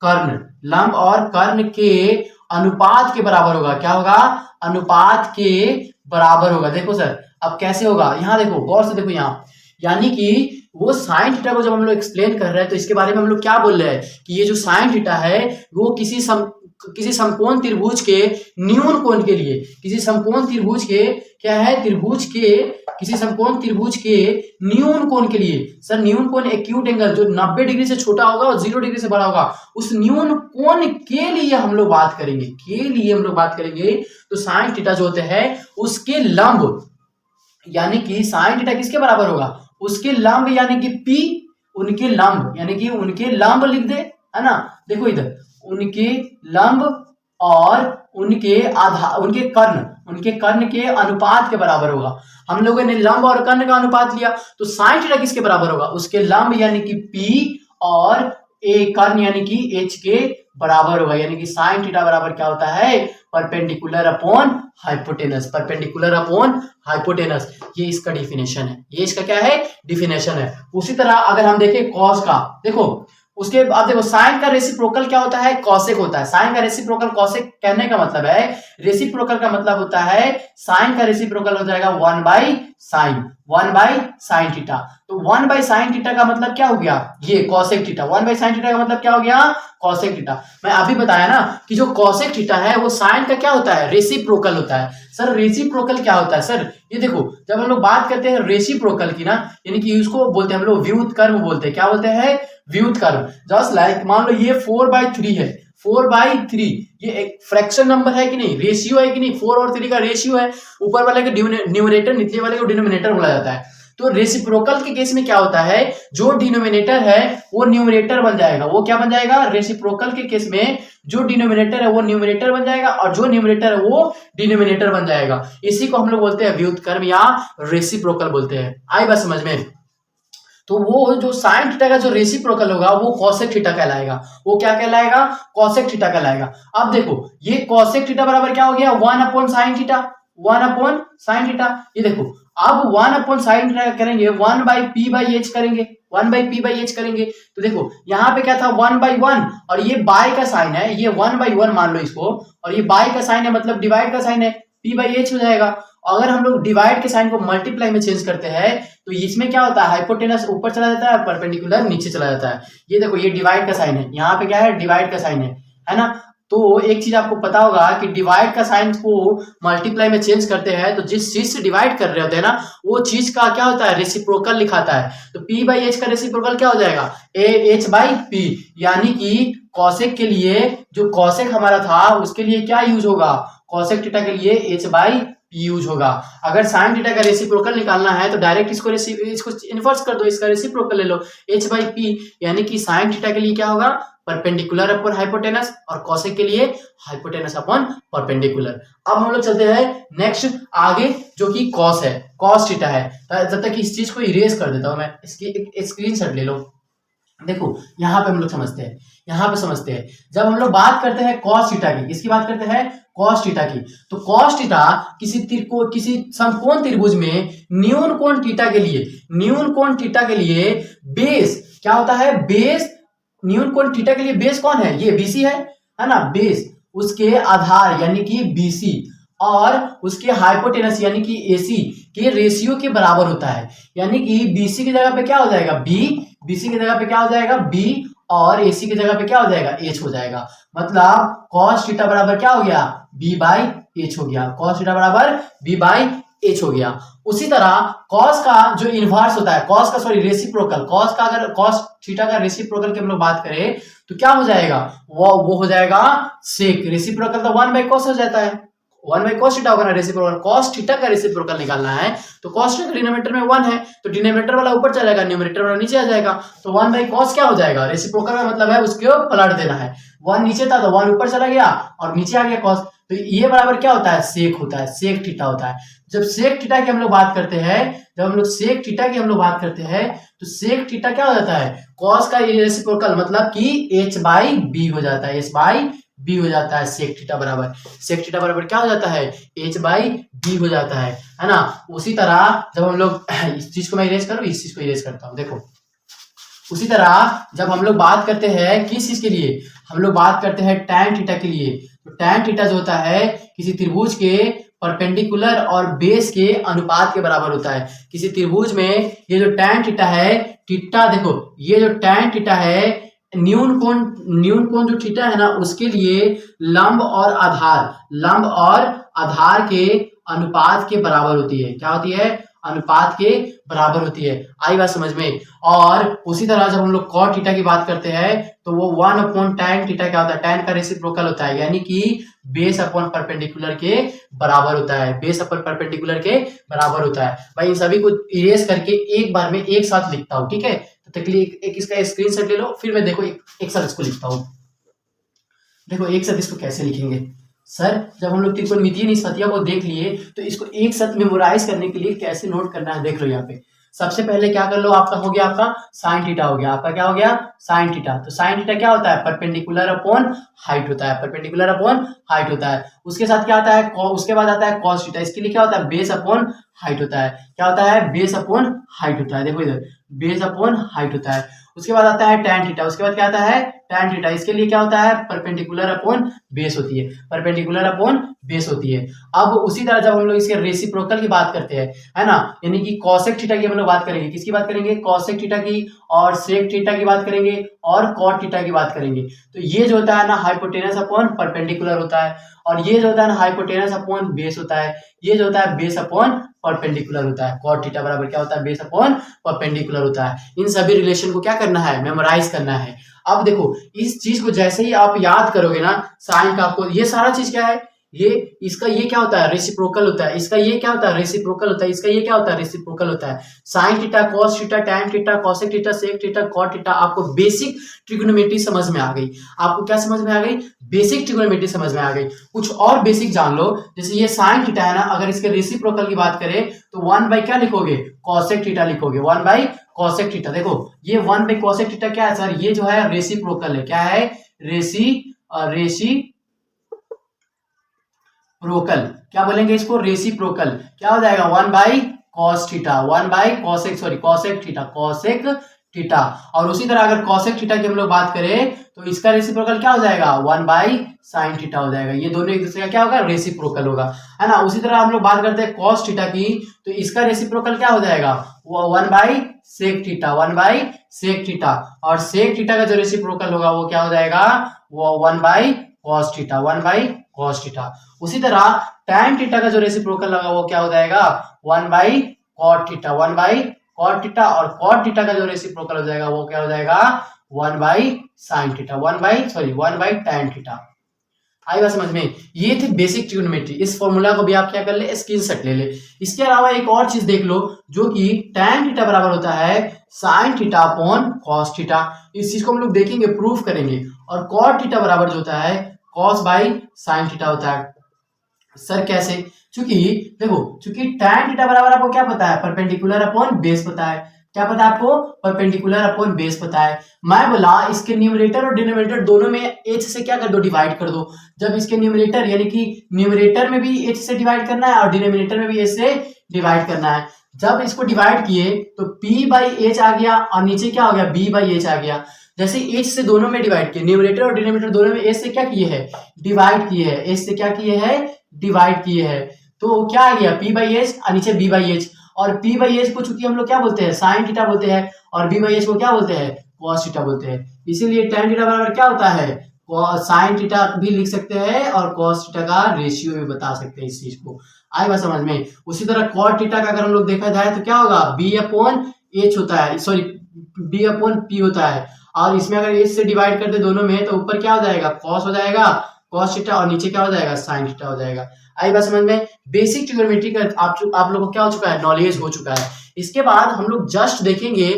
कर्ण, लंब और कर्ण के अनुपात के बराबर होगा। क्या होगा, अनुपात के बराबर होगा। देखो सर अब कैसे होगा, यहाँ देखो गौर से देखो यहाँ, यानी कि वो साइन थीटा को जब हम लोग एक्सप्लेन कर रहे हैं तो इसके बारे में हम लोग क्या बोल रहे हैं कि ये जो साइन थीटा है वो किसी समकोण त्रिभुज के न्यून कोण के लिए, किसी समकोण त्रिभुज के क्या है, त्रिभुज के किसी समकोण त्रिभुज के न्यून कोण के लिए। सर न्यून कोण एक्यूट एंगल जो 90 डिग्री से छोटा होगा और 0 डिग्री से बड़ा होगा, उस न्यून कोण के लिए हम लोग बात करेंगे, तो साइन थीटा जो होते हैं उसके लंब, यानी कि साइन थीटा किसके बराबर होगा, उसके लंब यानी कि P, उनके लंब यानी कि उनके लंब लिख दे, है ना। देखो इधर उनके लंब और उनके कर्ण के अनुपात के बराबर होगा। हम लोगों ने लंब और कर्ण का अनुपात लिया तो साइन थीटा किसके बराबर होगा, उसके लंब यानी कि P और कर्ण यानी कि H के बराबर होगा। यानी कि साइन थीटा बराबर क्या होता है, perpendicular upon hypotenuse, perpendicular upon hypotenuse. ये इसका डिफिनेशन है, ये इसका क्या है, डिफिनेशन है। उसी तरह अगर हम देखें कॉस का, देखो उसके बाद देखो साइन का रेसिप्रोकल क्या होता है, कॉसेक होता है। साइन का रेसिप्रोकल कॉसेक कहने का मतलब है, रेसिप्रोकल का मतलब होता है, साइन का रेसिप्रोकल हो जाएगा 1 बाई साइन थीटा। तो 1 बाई साइन थीटा का मतलब क्या हो गया, ये cosec theta. 1 by sine theta का मतलब क्या हो गया, कॉसेक थीटा। मैं अभी बताया ना कि जो कॉसेक थीटा है वो साइन का क्या होता है, रेसिप्रोकल होता है। सर रेसिप्रोकल क्या होता है, सर ये देखो जब हम लोग बात करते हैं रेसिप्रोकल की ना, यानी कि उसको बोलते हैं हम लोग व्युत्क्रम बोलते हैं। क्या बोलते हैं, व्युत्क्रम। जस्ट लाइक मान लो ये 4/3 है, 4/3 ये एक फ्रैक्शन नंबर है कि नहीं, रेशियो है कि नहीं, 4 और 3 का रेशियो है। ऊपर वाले का न्यूमरेटर, नीचे वाले को डिनोमिनेटर बोला जाता है। तो रेसिप्रोकल के केस में क्या होता है, जो डिनोमिनेटर है वो न्यूमरेटर बन जाएगा। वो क्या बन जाएगा, रेसिप्रोकल के केस में जो डिनोमिनेटर है वो न्यूमरेटर बन जाएगा और जो न्यूमरेटर है वो डिनोमिनेटर बन जाएगा। इसी को हम लोग बोलते हैं व्युत्क्रम या रेसिप्रोकल बोलते हैं। आई बात समझ में। तो वो जो साइन थीटा का जो रेसिप्रोकल होगा वो कॉसेक थीटा कहलाएगा। वो क्या कहलाएगा, कॉसेक थीटा कहलाएगा। अब देखो ये कॉसेक थीटा बराबर क्या हो गया, 1 साइन थीटा, 1 साइन थीटा। ये देखो अब 1 साइन थीटा करेंगे 1/p/h करेंगे, 1/p/h करेंगे। तो देखो यहाँ पे क्या था 1/1 और ये बाय का साइन है, ये 1/1 मान लो इसको, और ये बाय का साइन है मतलब डिवाइड का साइन है, p/h हो जाएगा। अगर हम लोग डिवाइड के साइन को मल्टीप्लाई में चेंज करते हैं तो इसमें क्या होता है, हाइपोटेनस ऊपर चला जाता है और परपेंडिकुलर नीचे चला जाता है। ये देखो ये डिवाइड का साइन है, यहाँ पे क्या है, डिवाइड का साइन है ना। तो एक चीज आपको पता होगा कि डिवाइड का साइन को मल्टीप्लाई में चेंज करते हैं तो जिस चीज से डिवाइड कर रहे होते हैं ना वो चीज का क्या होता है, रेसिप्रोकल लिखाता है। तो p/h का रेसिप्रोकल क्या हो जाएगा, h/p। यानी कि कॉसेक के लिए जो कॉसेक हमारा था उसके लिए क्या यूज होगा, कॉसेक थीटा के लिए h/p यूज होगा। अगर साइन थीटा का रेसिप्रोकल निकालना है तो डायरेक्ट इसको इन्वर्स कर दो, इसका रेसिप्रोकल ले लो h/p। यानी कि साइन थीटा के लिए क्या होगा, परपेंडिकुलर अपॉन हाइपोटेनस, और कॉसेक के लिए हाइपोटेनस अपॉन परपेंडिकुलर। अब हम लोग चलते हैं नेक्स्ट आगे जो कि कॉस है, कॉस थीटा है। जब तक इस चीज को इरेज कर देता हूं मैं, इसकी एक स्क्रीनशॉट ले लो। देखो यहाँ पे हम लोग समझते हैं, जब हम लोग बात करते हैं कॉस थीटा की, किसकी बात करते हैं, कॉस थीटा की। तो कॉस थीटा किसी समकोण त्रिभुज में न्यून कोण थीटा के लिए बेस क्या होता है, बेस न्यून कोण थीटा के लिए बेस कौन है, ये BC है ना, बेस उसके आधार यानी कि BC और उसके हाइपोटेनस यानी कि AC के रेशियो के बराबर होता है। यानी कि BC की जगह पे क्या हो जाएगा, BC की जगह पे क्या हो जाएगा, B, और AC की जगह पे क्या हो जाएगा, H हो जाएगा। मतलब cos थीटा बराबर क्या हो गया, B/H हो गया। cos थीटा बराबर B/H हो गया। उसी तरह cos का जो इनवर्स होता है, रेसिप्रोकल, अगर cos थीटा का रेसिप्रोकल की हम लोग बात करें तो क्या हो जाएगा, वो हो जाएगा सेक। रेसिप्रोकल तो 1/cos हो जाता है, 1/cos थीटा होगा ना रेसिप्रोकल। cos थीटा का रेसिप्रोकल निकालना है तो cos थीटा का डिनोमिनेटर में 1 है तो डिनोमिनेटर वाला ऊपर चला जाएगा, न्यूमरेटर वाला नीचे आ जाएगा। तो 1/cos क्या हो जाएगा, रेसिप्रोकल का मतलब है उसको पलट देना है। 1 नीचे था तो 1 ऊपर चला गया और नीचे आ गया cos। तो ये बराबर क्या होता है, सेक होता है, सेक थीटा होता है। जब सेक थीटा की हम लोग बात करते हैं तो सेक थीटा क्या हो जाता है, cos का रेसिप्रोकल मतलब कि h/b हो जाता है, h/b बी हो जाता है सेक थीटा बराबर क्या हो जाता है एच बाई बी हो जाता है ना। उसी तरह जब हम लोग इस चीज को मैं इरेज करूँ, इस चीज को इरेज करता हूँ। देखो उसी तरह जब हम लोग बात करते हैं किस चीज के लिए, हम लोग बात करते हैं tan थीटा के लिए। तो tan थीटा जो होता है किसी त्रिभुज के परपेंडिकुलर और बेस के अनुपात के बराबर होता है। किसी त्रिभुज में ये जो tan थीटा है, थीटा देखो ये जो tan थीटा है न्यून कोण जो थीटा है ना उसके लिए लंब और आधार के अनुपात के बराबर होती है। क्या होती है? अनुपात के बराबर होती है। आई बात समझ में। और उसी तरह जब हम लोग cot थीटा की बात करते हैं तो वो 1/tan थीटा क्या होता है, tan का रेसिप्रोकल होता है, यानी कि बेस अपॉन परपेंडिकुलर के बराबर होता है, बेस अपॉन परपेंडिकुलर के बराबर होता है। भाई इन सभी को इरेज करके एक बार में एक साथ लिखता हूँ, ठीक है। तो तक एक इसका स्क्रीनशॉट ले लो, फिर मैं देखो एक साथ इसको लिखता हूँ। देखो एक साथ इसको कैसे लिखेंगे सर, जब हम लोग त्रिकोणमितीय निष्पत्तियों को देख लिए तो इसको एक साथ मेमोराइज करने के लिए कैसे नोट करना है देख लो। यहाँ पे सबसे पहले क्या कर लो, आपका हो गया आपका साइन थीटा हो गया, आपका क्या हो गया साइन थीटा। तो साइन थीटा क्या होता है, परपेंडिकुलर अपॉन हाइट होता है, परपेंडिकुलर अपॉन हाइट होता है। उसके साथ क्या आता है, उसके बाद आता है कॉस थीटा, इसके लिए क्या होता है बेस अपॉन हाइट होता है। क्या होता है बेस अपॉन हाइट होता है, देखो इधर बेस अपॉन हाइट होता है। उसके बाद आता है tan थीटा, उसके बाद क्या आता है tan थीटा, इसके लिए क्या होता है परपेंडिकुलर अपॉन बेस होती है, परपेंडिकुलर अपॉन बेस होती है। अब उसी तरह जब हम लोग इसके रेसिप्रोकल की बात करते हैं है ना, यानी कि कॉसेक थीटा की हम लोग बात करेंगे, किसकी बात करेंगे कॉसेक थीटा की, और सेक थीटा की बात करेंगे, और कॉट थीटा की बात करेंगे। तो ये जो होता है ना हाइपोटेनस अपॉन परपेंडिकुलर होता है, और ये जो होता है ना हाइपोटेनस अपॉन बेस होता है, ये जो होता है बेस अपॉन परपेंडिकुलर होता है। कॉट थीटा बराबर क्या होता है बेस अपॉन परपेंडिकुलर होता है। इन सभी रिलेशन को क्या करना है मेमोराइज करना है। अब देखो इस चीज को जैसे ही आप याद करोगे ना साइन का, आपको ये सारा चीज क्या है, ये इसका ये क्या होता है रेसिप्रोकल होता है, इसका ये क्या होता है रेसिप्रोकल होता है, इसका ये क्या होता है रेसिप्रोकल होता है। Sine theta cos theta tan theta cosec theta sec theta cot theta, आपको बेसिक ट्रिग्नोमेट्री समझ में आ गई। आपको क्या समझ में आ गई, बेसिक ट्रिग्नोमेट्री समझ में आ गई। कुछ और बेसिक जान लो, जैसे ये साइन थीटा है ना, अगर इसके रेसिप्रोकल की बात करें तो 1 बाई क्या लिखोगे कॉसेक थीटा लिखोगे, 1 बाई कॉसेक थीटा। देखो ये 1 बाई कॉसेक थीटा क्या है सर, ये जो है रेसिप्रोकल है, क्या है रेसिप्रोकल, क्या बोलेंगे इसको रेसिप्रोकल। क्या हो जाएगा 1 by cos theta, 1 by cosec theta. और उसी तरह अगर कॉसेक थीटा की हम लोग बात करें तो इसका रेसिप्रोकल क्या हो जाएगा 1 बाई साइन थीटा हो जाएगा। ये दोनों एक दूसरे का क्या होगा रेसिप्रोकल होगा, है ना। उसी तरह हम लोग बात करते हैं कॉस थीटा की, तो इसका रेसिप्रोकल क्या हो जाएगा 1 by sec theta, 1 by sec theta. और सेक थीटा का जो रेसिप्रोकल होगा वो क्या हो जाएगा वो 1 by cos theta, 1 by cos theta. उसी तरह tan थीटा का जो रेसिप्रोकल होगा वो क्या हो जाएगा 1 by cot theta, 1 by cot theta. और कॉट थीटा का जो रेसिप्रोकल हो जाएगा वो क्या हो जाएगा 1 by sine theta, 1 by tan theta. आई बात समझ में। ये थे बेसिक ट्रिग्नोमेट्री। इस फॉर्मूला को भी आप क्या कर ले स्क्रीनशॉट ले ले। इसके अलावा एक और चीज देख लो, जो कि tan थीटा बराबर होता है sine theta upon cos theta. इस चीज को हम लोग देखेंगे प्रूफ करेंगे। और कॉट थीटा बराबर जो होता है कॉस बाई साइन थीटा होता है। सर कैसे, चूंकि देखो चूंकि tan थीटा बराबर आपको क्या पता है परपेंडिकुलर अपॉन बेस पता है। क्या पता है आपको परपेंडिकुलर अपॉन बेस पता है। मैं बोला इसके न्यूमरेटर और डिनोमिनेटर दोनों में h से क्या कर दो डिवाइड कर दो। जब इसके न्यूमरेटर यानी कि न्यूमरेटर में भी h से डिवाइड करना है और डिनोमिनेटर में भी h से डिवाइड करना है। जब इसको डिवाइड किए तो p बाई एच आ गया और नीचे क्या हो गया b बाई एच आ गया। जैसे h से दोनों में डिवाइड किए, न्यूमरेटर और डिनोमिनेटर दोनों में h से क्या किए हैं डिवाइड किए हैं, h से क्या किए हैं डिवाइड किए हैं। तो क्या आ गया p बाई एच और नीचे b बाई एच। और p बाई एच को चूंकि हम लोग क्या बोलते हैं साइन थीटा बोलते हैं, और b बाई एच को क्या बोलते हैं कॉस थीटा बोलते हैं। इसीलिए tan थीटा बराबर क्या होता है साइन थीटा भी लिख सकते हैं और कॉस थीटा का रेशियो भी बता सकते हैं इस चीज को। आई बात समझ में। उसी तरह कॉट थीटा का अगर हम लोग देखा जाए तो क्या होगा b अपॉन एच होता है, सॉरी b अपॉन p होता है। और इसमें अगर एच से डिवाइड करते दोनों में तो ऊपर क्या हो जाएगा कॉस हो जाएगा कॉस थीटा, और नीचे क्या हो जाएगा साइन थीटा हो जाएगा। आई बात समझ में। बेसिक ट्रिग्नोमेट्री का आप लोगों को क्या हो चुका है नॉलेज हो चुका है। इसके बाद हम लोग जस्ट देखेंगे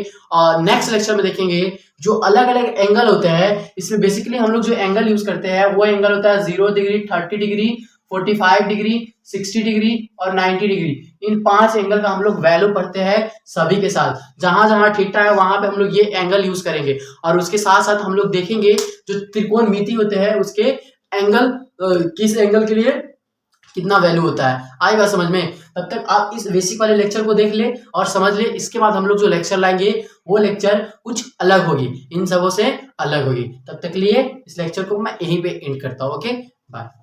नेक्स्ट लेक्चर में देखेंगे जो अलग अलग एंगल होते हैं। इसमें बेसिकली हम लोग जो एंगल यूज करते हैं वो एंगल होता है 0 डिग्री 30 डिग्री 45 डिग्री 60 डिग्री और 90 डिग्री। इन 5 एंगल का हम लोग वैल्यू पढ़ते हैं सभी के साथ। जहां जहां थीटा है वहां पे हम लोग ये एंगल यूज करेंगे। और उसके साथ साथ हम लोग देखेंगे जो त्रिकोणमिति होते हैं उसके एंगल किस एंगल के लिए कितना वैल्यू होता है। आएगा समझ में। तब तक आप इस बेसिक वाले लेक्चर को देख ले और समझ ले। इसके बाद हम लोग जो लेक्चर लाएंगे वो लेक्चर कुछ अलग होगी, इन सबों से अलग होगी। तब तक लिए इस लेक्चर को मैं यहीं पे एंड करता हूँ। Okay bye.